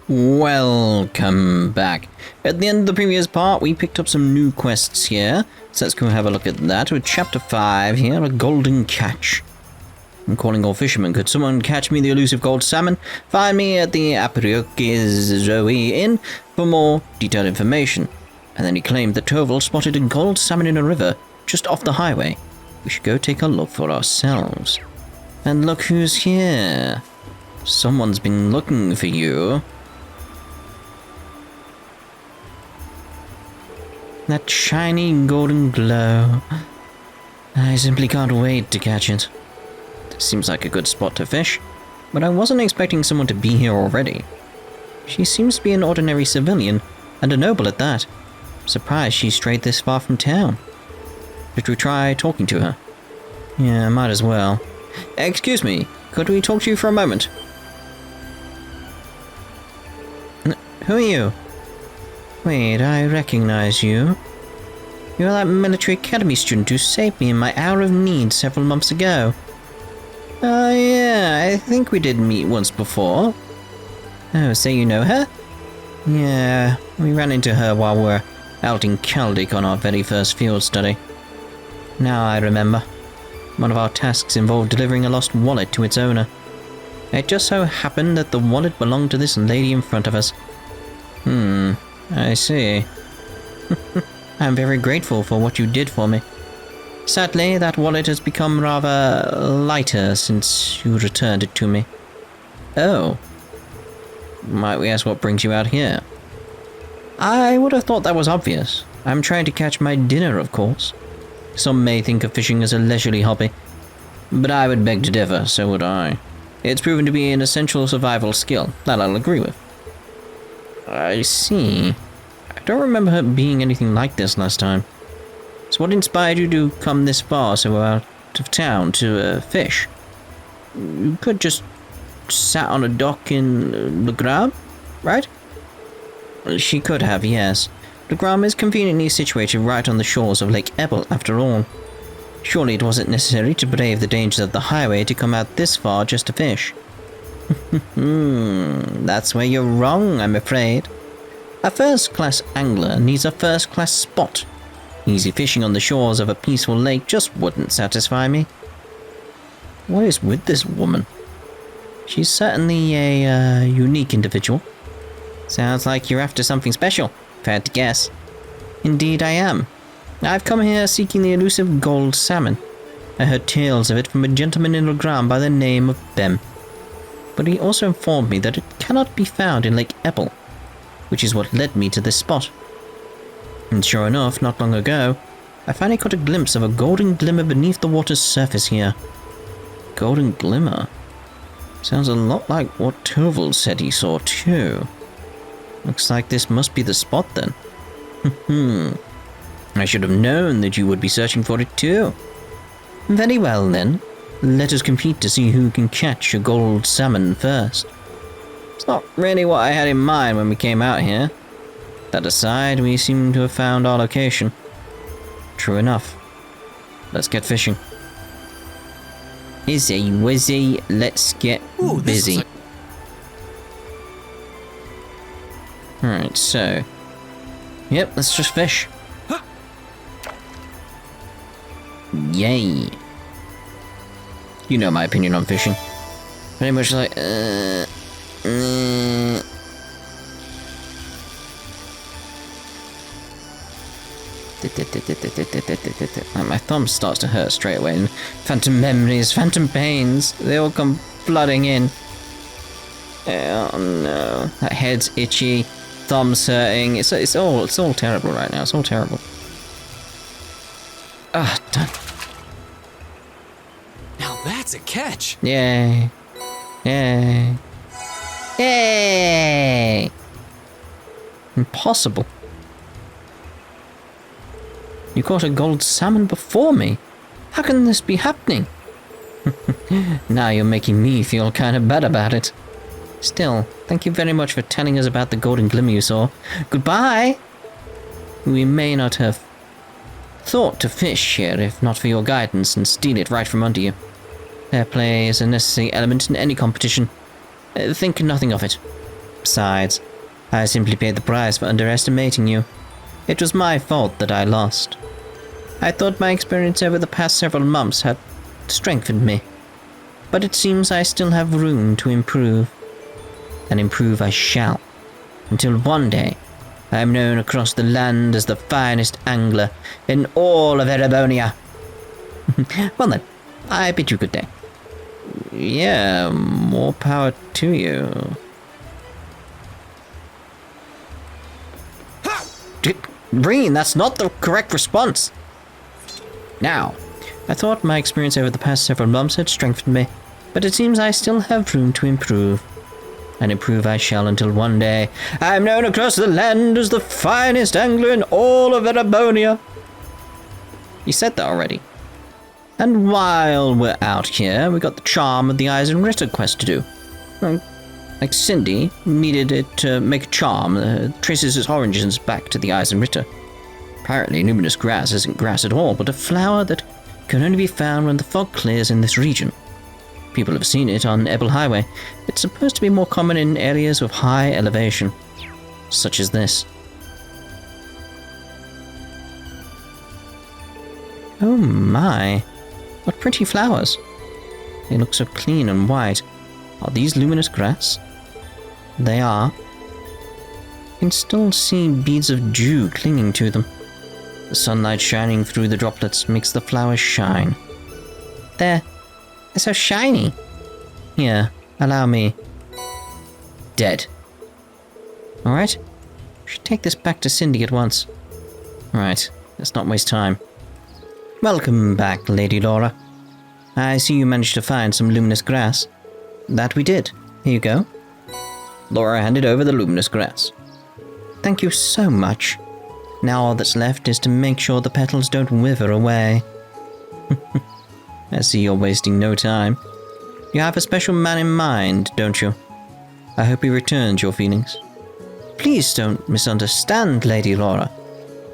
Welcome back. At the end of the previous part, we picked up some new quests here. So let's go have a look at that. With Chapter 5 here, a golden catch. I'm calling all fishermen. Could someone catch me the elusive gold salmon? Find me at the Erebonia Inn for more detailed information. And then he claimed that Toval spotted a gold salmon in a river just off the highway. We should go take a look for ourselves. And look who's here. Someone's been looking for you. That shiny golden glow. I simply can't wait to catch it. Seems like a good spot to fish, but I wasn't expecting someone to be here already. She seems to be an ordinary civilian, and a noble at that. Surprised she strayed this far from town. Should we try talking to her? Yeah, might as well. Excuse me, could we talk to you for a moment? Who are you? Wait, I recognize you. You're that military academy student who saved me in my hour of need several months ago. Oh yeah, I think we did meet once before. Oh, so you know her? Yeah, we ran into her while we were out in Caldic on our very first field study. Now I remember. One of our tasks involved delivering a lost wallet to its owner. It just so happened that the wallet belonged to this lady in front of us. I see. I'm very grateful for what you did for me. Sadly, that wallet has become rather lighter since you returned it to me. Oh. Might we ask what brings you out here? I would have thought that was obvious. I'm trying to catch my dinner, of course. Some may think of fishing as a leisurely hobby, but I would beg to differ, so would I. It's proven to be an essential survival skill, that I'll agree with. I see. I don't remember her being anything like this last time. So what inspired you to come this far so out of town to fish? You could just sat on a dock in Legram, right? She could have, yes. Legram is conveniently situated right on the shores of Lake Ebble, after all. Surely it wasn't necessary to brave the dangers of the highway to come out this far just to fish. That's where you're wrong, I'm afraid. A first-class angler needs a first-class spot. Easy fishing on the shores of a peaceful lake just wouldn't satisfy me. What is with this woman? She's certainly a unique individual. Sounds like you're after something special, if I had to guess. Indeed I am. I've come here seeking the elusive gold salmon. I heard tales of it from a gentleman in Legram by the name of Bem. But he also informed me that it cannot be found in Lake Ebble, which is what led me to this spot. And sure enough, not long ago, I finally caught a glimpse of a golden glimmer beneath the water's surface here. Golden glimmer? Sounds a lot like what Toval said he saw too. Looks like this must be the spot then. I should have known that you would be searching for it too. Very well then. Let us compete to see who can catch a gold salmon first. It's not really what I had in mind when we came out here. That aside, we seem to have found our location. True enough. Let's get fishing. Izzy wizzy, let's get busy. Alright, so... Yep, let's just fish. Yay. You know my opinion on fishing. Pretty much like, my thumb starts to hurt straight away, and phantom memories, phantom pains, they all come flooding in. Oh no, that head's itchy, thumb's hurting, it's all terrible right now, it's all terrible. Ah, done. Now that's a catch! Yay. Yay. Yay! Impossible. You caught a gold salmon before me. How can this be happening? Now you're making me feel kind of bad about it. Still, thank you very much for telling us about the golden glimmer you saw. Goodbye! We may not have thought to fish here if not for your guidance and steal it right from under you. Fair play is a necessary element in any competition. Think nothing of it. Besides, I simply paid the price for underestimating you. It was my fault that I lost. I thought my experience over the past several months had strengthened me. But it seems I still have room to improve. And improve I shall. Until one day, I am known across the land as the finest angler in all of Erebonia. Well then, I bid you good day. Yeah, more power to you. Breen, that's not the correct response. Now, I thought my experience over the past several months had strengthened me, but it seems I still have room to improve. And improve I shall until one day I am known across the land as the finest angler in all of Erebonia. You said that already. And while we're out here, we got the Charm of the Eisenritter quest to do. Like Cindy needed it to make a charm that traces its origins back to the Eisenritter. Apparently, luminous grass isn't grass at all, but a flower that can only be found when the fog clears in this region. People have seen it on Ebel Highway. It's supposed to be more common in areas of high elevation, such as this. Oh my, what pretty flowers. They look so clean and white. Are these luminous grass? They are. You can still see beads of dew clinging to them. The sunlight shining through the droplets makes the flowers shine. They're so shiny. Here, allow me. Dead. Alright? We should take this back to Cindy at once. Right, let's not waste time. Welcome back, Lady Laura. I see you managed to find some luminous grass. That we did. Here you go. Laura handed over the luminous grass. Thank you so much. Now all that's left is to make sure the petals don't wither away. I see you're wasting no time. You have a special man in mind, don't you? I hope he returns your feelings. Please don't misunderstand, Lady Laura.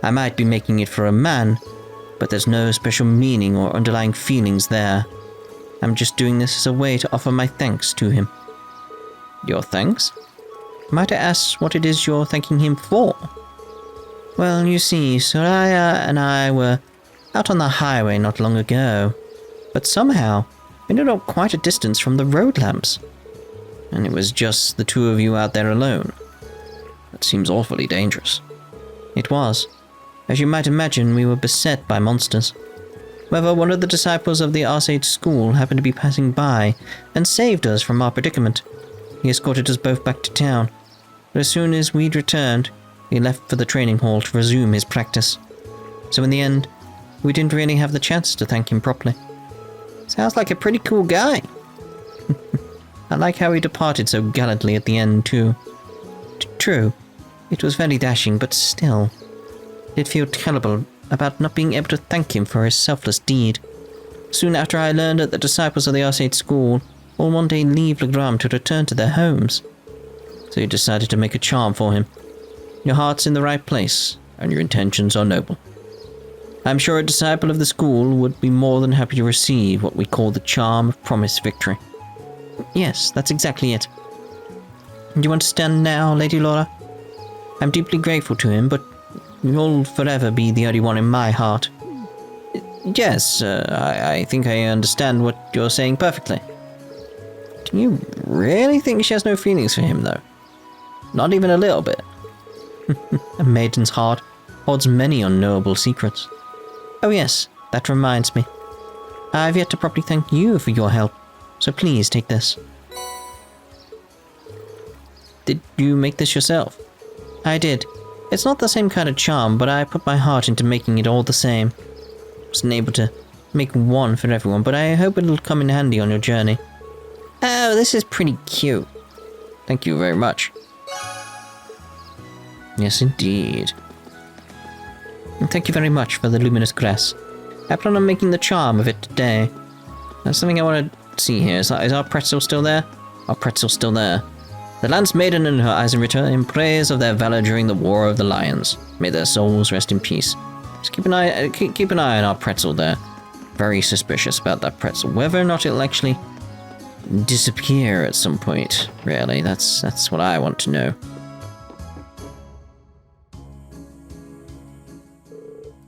I might be making it for a man, but there's no special meaning or underlying feelings there. I'm just doing this as a way to offer my thanks to him. Your thanks? Might I ask what it is you're thanking him for? Well, you see, Soraya and I were out on the highway not long ago, but somehow we ended up quite a distance from the road lamps. And it was just the two of you out there alone. That seems awfully dangerous. It was. As you might imagine, we were beset by monsters. However, one of the disciples of the Arcade school happened to be passing by and saved us from our predicament. He escorted us both back to town, but as soon as we'd returned, he left for the training hall to resume his practice. So in the end, we didn't really have the chance to thank him properly. Sounds like a pretty cool guy. I like how he departed so gallantly at the end, too. True, it was very dashing, but still, I did feel terrible about not being able to thank him for his selfless deed. Soon after I learned that the disciples of the Arcade school will one day leave Legram to return to their homes. So you decided to make a charm for him. Your heart's in the right place, and your intentions are noble. I'm sure a disciple of the school would be more than happy to receive what we call the charm of promised victory. Yes, that's exactly it. Do you understand now, Lady Laura? I'm deeply grateful to him, but you'll forever be the only one in my heart. Yes, I think I understand what you're saying perfectly. Do you really think she has no feelings for him, though? Not even a little bit. A maiden's heart holds many unknowable secrets. Oh yes, that reminds me. I've yet to properly thank you for your help, so please take this. Did you make this yourself? I did. It's not the same kind of charm, but I put my heart into making it all the same. Wasn't able to make one for everyone, but I hope it'll come in handy on your journey. Oh, this is pretty cute. Thank you very much. Yes, indeed. And thank you very much for the luminous grass. I plan on making the charm of it today. There's something I want to see here. Is our pretzel still there? Our pretzel's still there. The Lance Maiden and her Eisenritter, in praise of their valor during the War of the Lions. May their souls rest in peace. Just keep an eye on our pretzel there. Very suspicious about that pretzel. Whether or not it'll actually disappear at some point, really. That's what I want to know.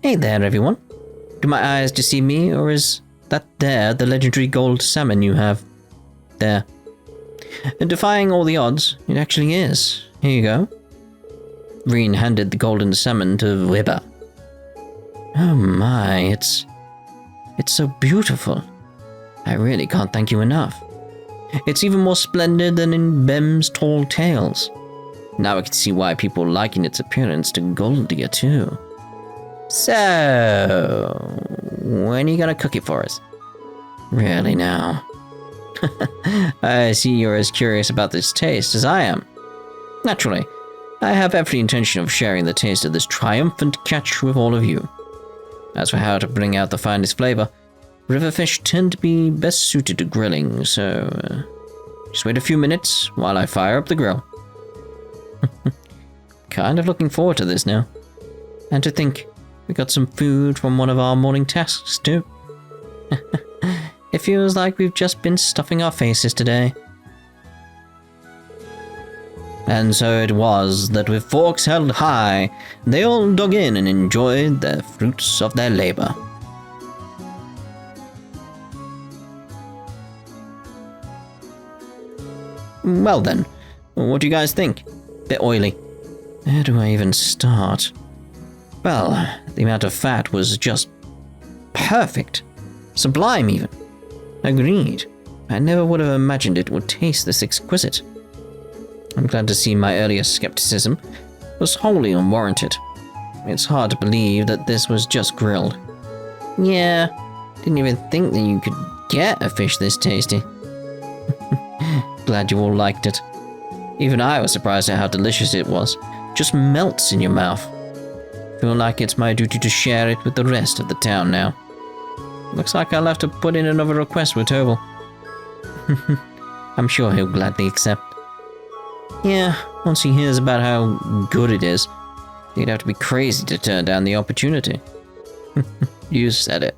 Hey there, everyone. Do my eyes deceive me, or is that there the legendary gold salmon you have? There. And defying all the odds, it actually is. Here you go. Reen handed the golden salmon to Weber. Oh my, it's so beautiful. I really can't thank you enough. It's even more splendid than in Bem's tall tales. Now I can see why people liken its appearance to Goldia too. So, when are you gonna cook it for us? Really now? I see you're as curious about this taste as I am. Naturally, I have every intention of sharing the taste of this triumphant catch with all of you. As for how to bring out the finest flavor, river fish tend to be best suited to grilling, so just wait a few minutes while I fire up the grill. Kind of looking forward to this now. And to think, we got some food from one of our morning tasks too. It feels like we've just been stuffing our faces today. And so it was that with forks held high, they all dug in and enjoyed the fruits of their labor. Well then, what do you guys think? Bit oily. Where do I even start? Well, the amount of fat was just perfect. Sublime even. Agreed. I never would have imagined it would taste this exquisite. I'm glad to see my earlier skepticism was wholly unwarranted. It's hard to believe that this was just grilled. Yeah, didn't even think that you could get a fish this tasty. Glad you all liked it. Even I was surprised at how delicious it was. Just melts in your mouth. Feel like it's my duty to share it with the rest of the town now. Looks like I'll have to put in another request with Tobel. I'm sure he'll gladly accept. Yeah, once he hears about how good it is, he'd have to be crazy to turn down the opportunity. You said it.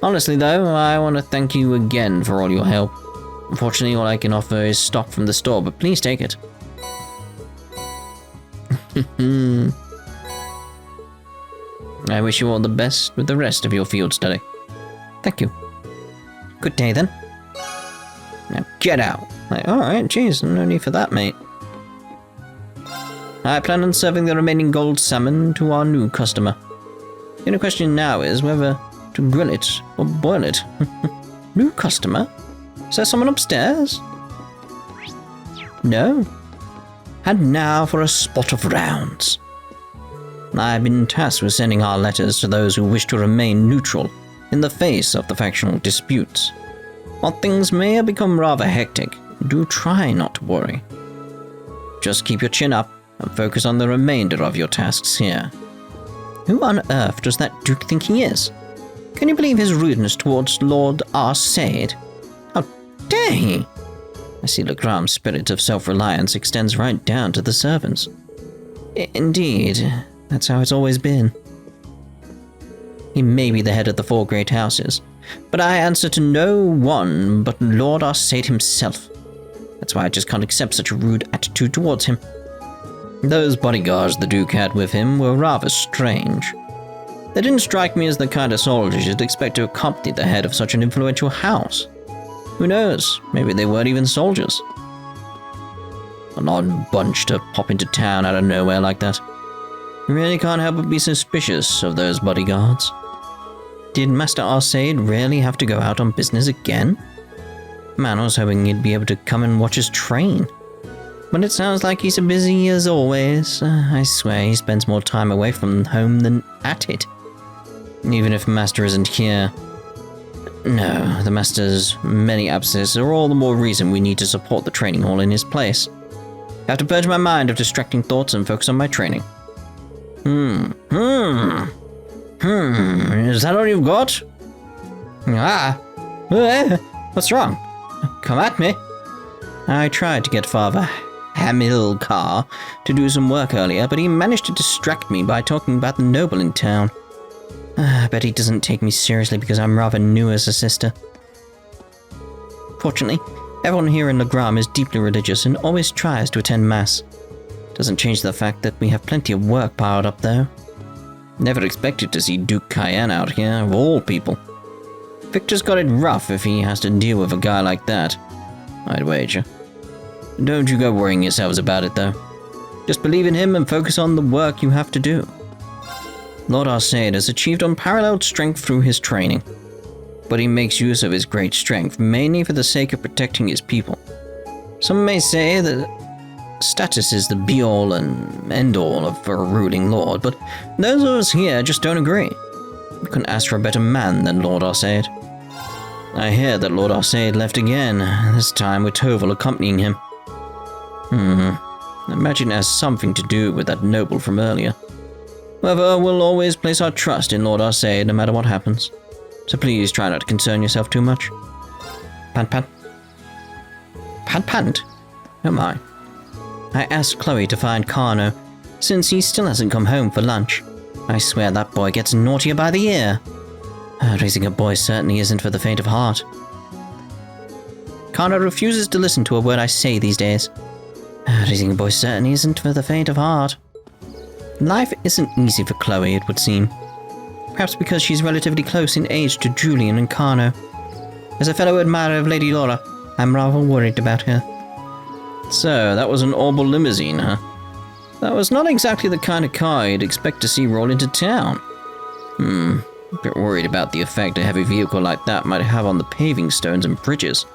Honestly though, I want to thank you again for all your help. Unfortunately, all I can offer is stock from the store, but please take it. I wish you all the best with the rest of your field study. Thank you. Good day then. Now get out. Alright, jeez, no need for that, mate. I plan on serving the remaining gold salmon to our new customer. The only question now is whether to grill it or boil it. New customer? Is there someone upstairs? No. And now for a spot of rounds. I've been tasked with sending our letters to those who wish to remain neutral in the face of the factional disputes. While things may have become rather hectic, do try not to worry. Just keep your chin up and focus on the remainder of your tasks here. Who on earth does that Duke think he is? Can you believe his rudeness towards Lord Arsaid? How dare he? I see Legram's spirit of self-reliance extends right down to the servants. Indeed, that's how it's always been. He may be the head of the 4 great houses, but I answer to no one but Lord Arsaid himself. That's why I just can't accept such a rude attitude towards him. Those bodyguards the Duke had with him were rather strange. They didn't strike me as the kind of soldiers you'd expect to accompany the head of such an influential house. Who knows, maybe they weren't even soldiers. An odd bunch to pop into town out of nowhere like that. You really can't help but be suspicious of those bodyguards. Did Master Arsaid really have to go out on business again? Man, I was hoping he'd be able to come and watch us train. But it sounds like he's as busy as always. I swear he spends more time away from home than at it. Even if Master isn't here. No, the Master's many absences are all the more reason we need to support the training hall in his place. I have to purge my mind of distracting thoughts and focus on my training. Is that all you've got? What's wrong? Come at me. I tried to get Father Hamilcar to do some work earlier, but he managed to distract me by talking about the noble in town. I bet he doesn't take me seriously because I'm rather new as a sister. Fortunately, Everyone here in Legram is deeply religious and always tries to attend Mass. Doesn't change the fact that we have plenty of work piled up, though. Never expected to see Duke Cayenne out here, of all people. Victor's got it rough if he has to deal with a guy like that, I'd wager. Don't you go worrying yourselves about it, though. Just believe in him and focus on the work you have to do. Lord Arsaid has achieved unparalleled strength through his training, but he makes use of his great strength mainly for the sake of protecting his people. Some may say that status is the be-all and end-all of a ruling lord, but those of us here just don't agree. We couldn't ask for a better man than Lord Arsaid. I hear that Lord Arsaid left again, this time with Toval accompanying him. I imagine it has something to do with that noble from earlier. However, we'll always place our trust in Lord Arsaid no matter what happens. So please try not to concern yourself too much. Pant pant. Pant pant? Oh my. I asked Chloe to find Carno, since he still hasn't come home for lunch. I swear that boy gets naughtier by the year. Raising a boy certainly isn't for the faint of heart. Carno refuses to listen to a word I say these days. Raising a boy certainly isn't for the faint of heart. Life isn't easy for Chloe, it would seem. Perhaps because she's relatively close in age to Julian and Carno. As a fellow admirer of Lady Laura, I'm rather worried about her. So, that was an Orbal limousine, huh? That was not exactly the kind of car you'd expect to see roll into town. A bit worried about the effect a heavy vehicle like that might have on the paving stones and bridges.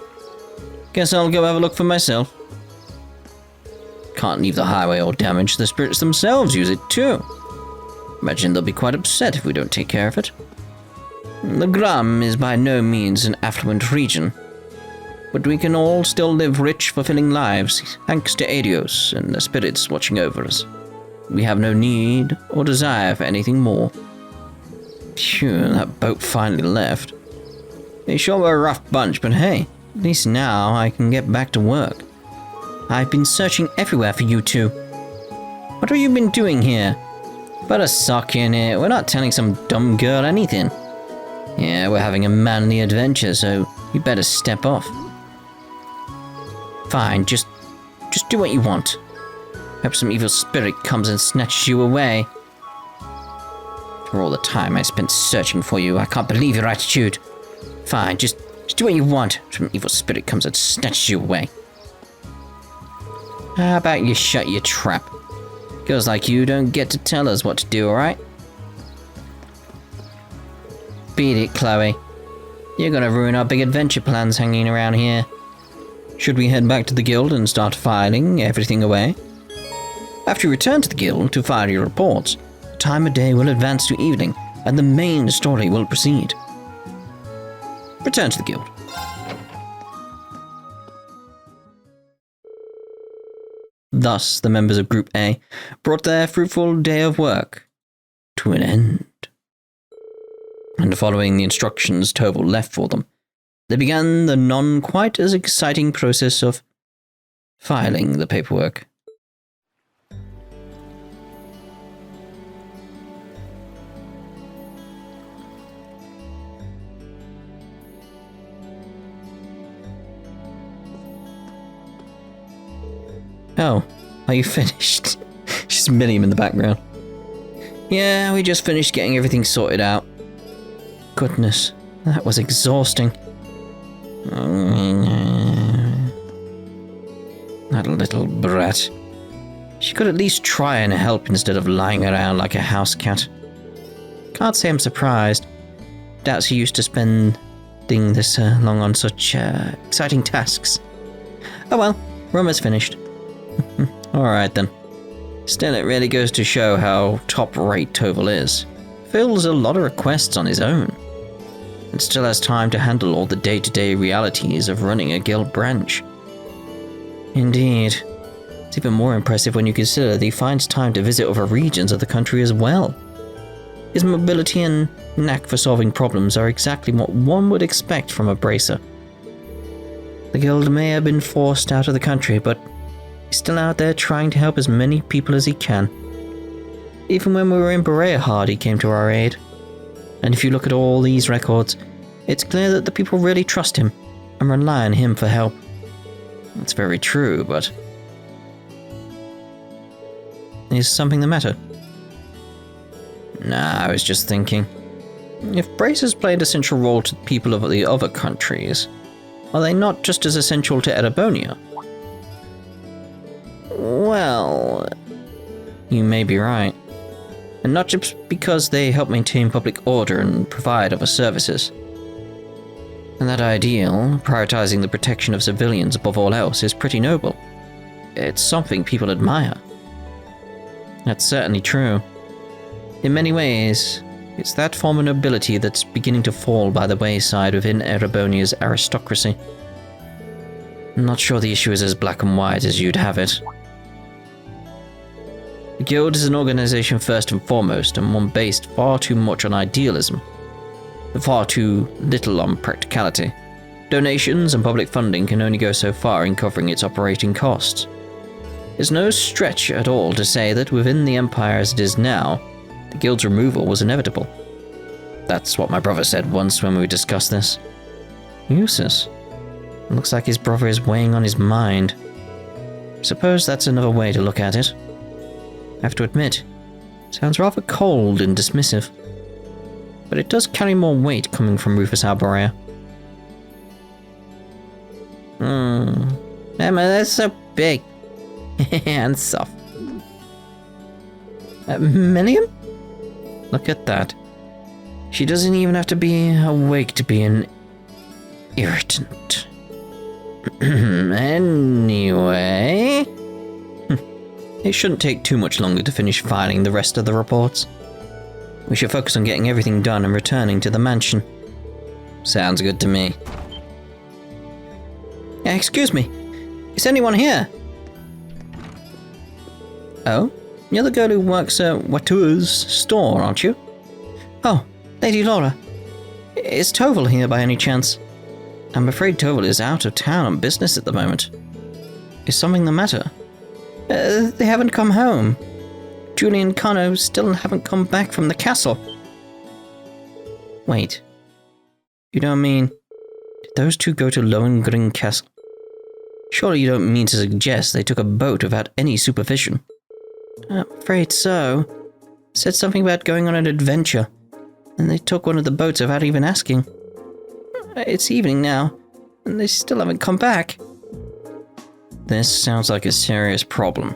Guess I'll go have a look for myself. Can't leave the highway all damaged, the spirits themselves use it too. Imagine they'll be quite upset if we don't take care of it. Legram is by no means an affluent region, but we can all still live rich, fulfilling lives, thanks to Adios and the spirits watching over us. We have no need or desire for anything more. Phew, that boat finally left. They sure were a rough bunch, but hey, at least now I can get back to work. I've been searching everywhere for you two. What have you been doing here? Put a sock in it, we're not telling some dumb girl anything. Yeah, we're having a manly adventure, so you better step off. Fine, just do what you want. Hope some evil spirit comes and snatches you away. For all the time I spent searching for you, I can't believe your attitude. Fine, just do what you want. Some evil spirit comes and snatches you away. How about you shut your trap? Girls like you don't get to tell us what to do, alright? Beat it, Chloe. You're gonna ruin our big adventure plans hanging around here. Should we head back to the guild and start filing everything away? After you return to the guild to file your reports, the time of day will advance to evening, and the main story will proceed. Return to the guild. Thus, the members of Group A brought their fruitful day of work to an end. And following the instructions Toval left for them, they began the non-quite as exciting process of filing the paperwork. Oh, are you finished? She's Miriam in the background. Yeah, we just finished getting everything sorted out. Goodness, that was exhausting. That little brat. She could at least try and help instead of lying around like a house cat. Can't say I'm surprised. Doubt she used to spending this long on such exciting tasks. Oh well, we're almost finished. Alright then. Still, it really goes to show how top-rate Toval is. Fills a lot of requests on his own, and still has time to handle all the day-to-day realities of running a guild branch. Indeed. It's even more impressive when you consider that he finds time to visit other regions of the country as well. His mobility and knack for solving problems are exactly what one would expect from a bracer. The guild may have been forced out of the country, but he's still out there trying to help as many people as he can. Even when we were in Berea, he came to our aid. And if you look at all these records, it's clear that the people really trust him and rely on him for help. That's very true, but... Is something the matter? Nah, I was just thinking. If braces played a central role to the people of the other countries, are they not just as essential to Erebonia? Well... You may be right. And not just because they help maintain public order and provide other services. And that ideal, prioritizing the protection of civilians above all else, is pretty noble. It's something people admire. That's certainly true. In many ways, it's that form of nobility that's beginning to fall by the wayside within Erebonia's aristocracy. I'm not sure the issue is as black and white as you'd have it. The Guild is an organization first and foremost, and one based far too much on idealism, and far too little on practicality. Donations and public funding can only go so far in covering its operating costs. It's no stretch at all to say that within the Empire as it is now, the Guild's removal was inevitable. That's what my brother said once when we discussed this. Useless. It looks like his brother is weighing on his mind. Suppose that's another way to look at it. I have to admit, it sounds rather cold and dismissive. But it does carry more weight coming from Rufus Alborea. Emma, that's so big. And soft. Milliam? Look at that. She doesn't even have to be awake to be an irritant. Anyway... It shouldn't take too much longer to finish filing the rest of the reports. We should focus on getting everything done and returning to the mansion. Sounds good to me. Excuse me. Is anyone here? Oh? You're the girl who works at Watua's store, aren't you? Oh, Lady Laura. Is Toval here by any chance? I'm afraid Toval is out of town on business at the moment. Is something the matter? They haven't come home. Julie and Connor still haven't come back from the castle. Wait. You don't mean... Did those two go to Lohengrin Castle? Surely you don't mean to suggest they took a boat without any supervision? I'm afraid so. Said something about going on an adventure, and they took one of the boats without even asking. It's evening now, and they still haven't come back. This sounds like a serious problem.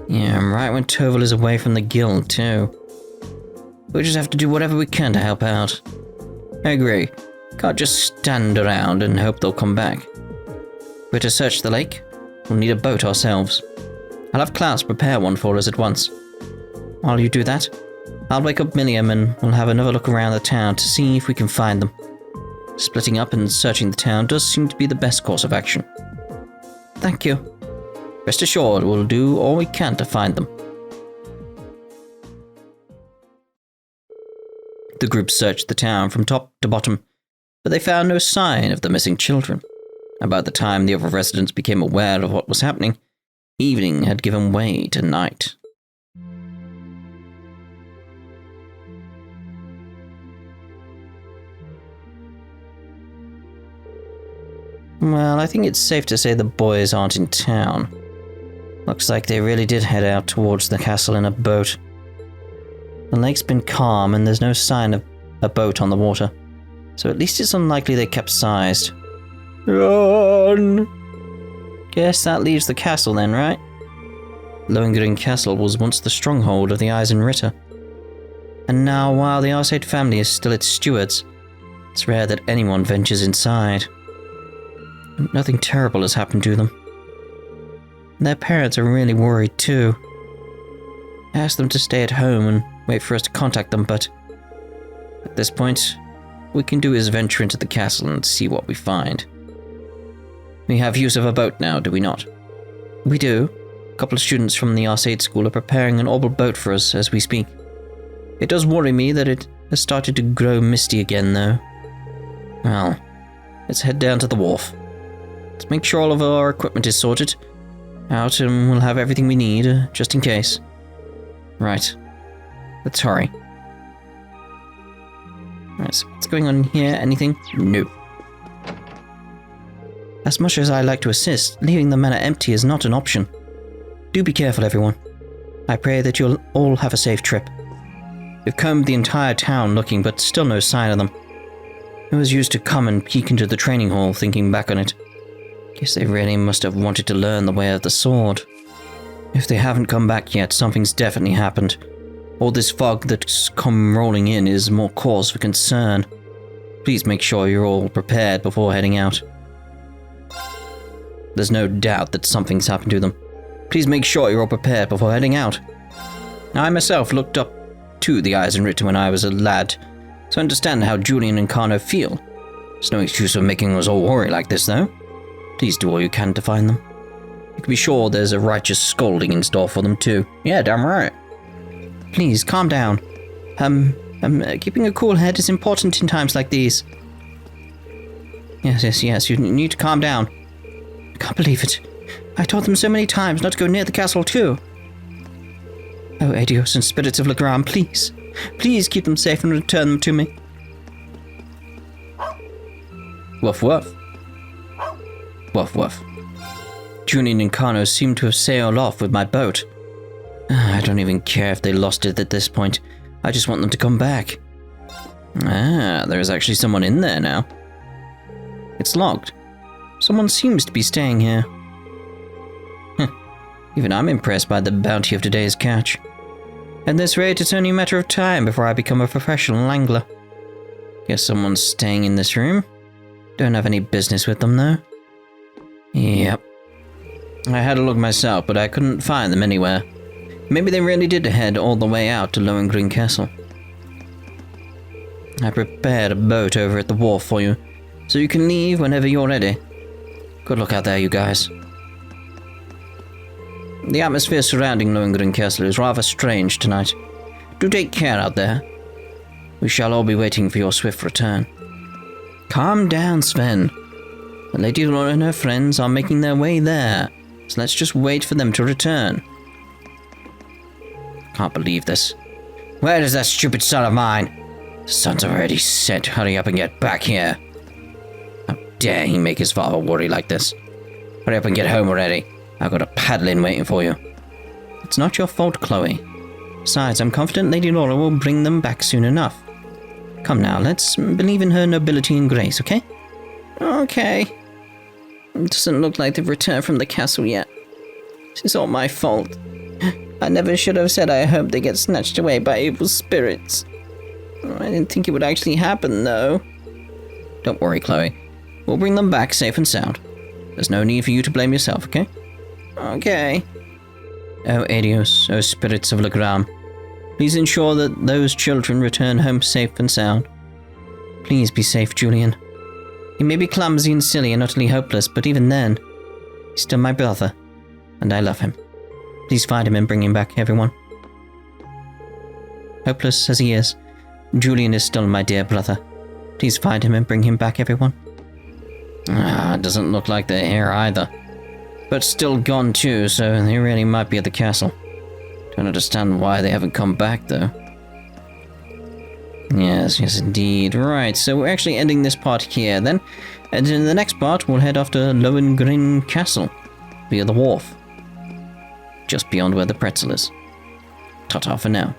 Yeah, right when Toval is away from the guild, too. We'll just have to do whatever we can to help out. I agree. Can't just stand around and hope they'll come back. We're to search the lake. We'll need a boat ourselves. I'll have Klaus prepare one for us at once. While you do that, I'll wake up Milliam and we'll have another look around the town to see if we can find them. Splitting up and searching the town does seem to be the best course of action. Thank you. Rest assured, we'll do all we can to find them. The group searched the town from top to bottom, but they found no sign of the missing children. About the time the other residents became aware of what was happening, evening had given way to night. Well, I think it's safe to say the boys aren't in town. Looks like they really did head out towards the castle in a boat. The lake's been calm and there's no sign of a boat on the water, so at least it's unlikely they capsized. Run! Guess that leaves the castle then, right? Lohengrin Castle was once the stronghold of the Eisenritter. And now, while the Arcade family is still its stewards, it's rare that anyone ventures inside. Nothing terrible has happened to them. Their parents are really worried too. I asked them to stay at home and wait for us to contact them, but at this point, all we can do is venture into the castle and see what we find. We have use of a boat now, do we not? We do. A couple of students from the Arcade School are preparing an orbital boat for us as we speak. It does worry me that it has started to grow misty again, though. Well, let's head down to the wharf. Let's make sure all of our equipment is sorted out and we'll have everything we need, just in case. Right. Let's hurry. Right, so what's going on here? Anything? No. As much as I like to assist, leaving the manor empty is not an option. Do be careful, everyone. I pray that you'll all have a safe trip. We've combed the entire town looking, but still no sign of them. I was used to come and peek into the training hall, thinking back on it. Guess they really must have wanted to learn the way of the sword. If they haven't come back yet, something's definitely happened. All this fog that's come rolling in is more cause for concern. Please make sure you're all prepared before heading out. There's no doubt that something's happened to them. Please make sure you're all prepared before heading out. I myself looked up to the Eisenritter when I was a lad, so I understand how Julian and Carno feel. There's no excuse for making us all worry like this, though. Please do all you can to find them. You can be sure there's a righteous scolding in store for them, too. Yeah, damn right. Please, calm down. Keeping a cool head is important in times like these. Yes, you need to calm down. I can't believe it. I told them so many times not to go near the castle, too. Oh, Adios and spirits of Legram, please. Please keep them safe and return them to me. Woof woof. Woof woof. Julian and Carno seem to have sailed off with my boat. I don't even care if they lost it at this point. I just want them to come back. There is actually someone in there now. It's locked. Someone seems to be staying here. Even I'm impressed by the bounty of today's catch. At this rate, it's only a matter of time before I become a professional angler. Guess someone's staying in this room. Don't have any business with them, though. Yep. I had a look myself, but I couldn't find them anywhere. Maybe they really did head all the way out to Lohengrin Castle. I prepared a boat over at the wharf for you, so you can leave whenever you're ready. Good luck out there, you guys. The atmosphere surrounding Lohengrin Castle is rather strange tonight. Do take care out there. We shall all be waiting for your swift return. Calm down, Sven. The Lady Laura and her friends are making their way there, so let's just wait for them to return. Can't believe this. Where is that stupid son of mine? The sun's already set. Hurry up and get back here. How dare he make his father worry like this? Hurry up and get home already. I've got a paddle in waiting for you. It's not your fault, Chloe. Besides, I'm confident Lady Laura will bring them back soon enough. Come now, let's believe in her nobility and grace, okay? Okay. It doesn't look like they've returned from the castle yet. This is all my fault. I never should have said I hope they get snatched away by evil spirits. I didn't think it would actually happen, though. Don't worry, Chloe. We'll bring them back safe and sound. There's no need for you to blame yourself, okay? Okay. Oh, Adios, oh spirits of Legram. Please ensure that those children return home safe and sound. Please be safe, Julian. He may be clumsy and silly and utterly hopeless, but even then, he's still my brother, and I love him. Please find him and bring him back, everyone. Hopeless as he is, Julian is still my dear brother. Please find him and bring him back, everyone. It doesn't look like they're here either. But still gone too, so they really might be at the castle. Don't understand why they haven't come back, though. Yes, indeed. Right, so we're actually ending this part here, then. And in the next part, we'll head off to Lohengrin Castle, via the wharf. Just beyond where the pretzel is. Ta-ta for now.